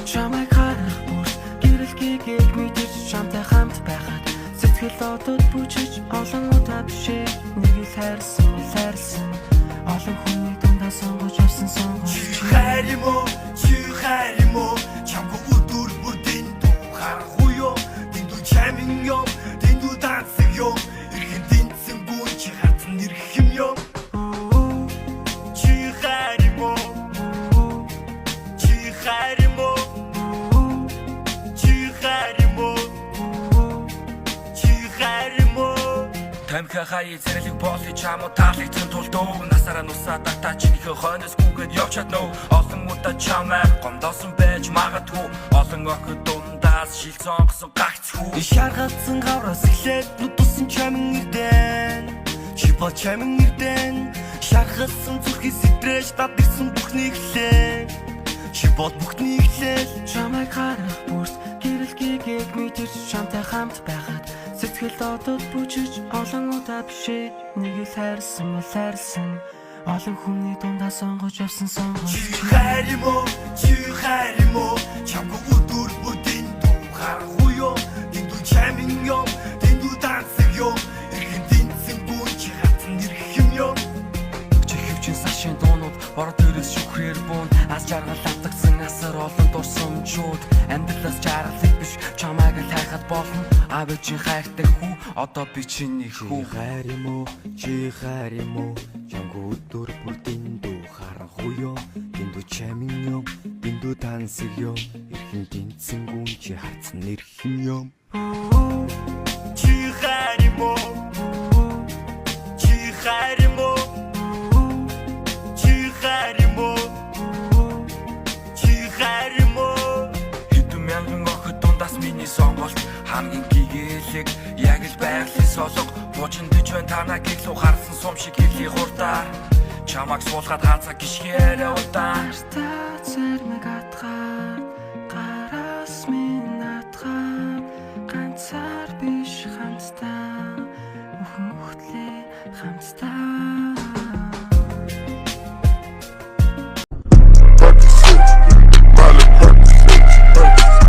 Чамайг харах бүр гэрэл гээгээд мэдэрч чамтай хамт байхад сэтгэл одод бүжиж олон удаа бишээ нэг л хайрсан олон хүний дундаа сонгож авсан сонгож хайр юм уу чамгүй өдөр бүр дэндүү харахгүй юу дэндүү чамин юм дэндүү дансаг юм ирхэн дэнцэн гүн чи хатсан ирэх юм юм чи хайр юм уу Тамхи хай зэрлэг боли чамуу таалыг зэн тулдөө насаараа нусаа дата чинийхээ хойноос гүгээд явж чадна уу олон удаа чамаа гомдоосон байж магадгүй олон охид дундаас шил цонгосон гагцгүй шаргацсан гавраас эхлээд нутсан чамин ирдэн чи бол чамин ирдэн шаргацсан зүрхий сэтрэж дадгсан бүхний эхлээ чи бол бүхний эхлээ чамайг харах бүрс гэрэл гээгээд мэдэрч чамтай хамт байхад сэтгэл одод бүжиж олон удаа бишээ нэг л хайрсан олон хүний дундаа сонгож авсан сонгож хайр юм уу чамгүй өдөр бүр дэндүү харахгүй юу дэндүү чамин юм дэндүү дансаг юм ирхэн дэнцэн гүн чи хатсан ирэх юм юм чихвчин сашин дуунууд бороо дээрээс шүхрээр буун аз жаргал автагсан асар олон дурсамжууд амьдралаас жаргалыг биш чамайг л хайхад болно авээжийн хайртай хүү одоо би чиний хүү хайр юм уу чамгүй өдөр бүр дэндүү харахгүй юу дэндүү чамин юм дэндүү тансаг юм ирхэн дэнцэн гүн чи хатсан ирэх юм чи хайр юм уу хэдэн мянган охид дундаас миний сонголт хамгийн гэгээлэг яг л байгалийн солог буучин дэж байна танаа гэглүү харсан сум шиг хэлий хурдаа чамаг суулгаад ганцаа гიშгээрээ удаан цэрмэг атгаар гараас минь атгаар ганцаар биш хамтдаа өхөн хөтлөө хамтдаа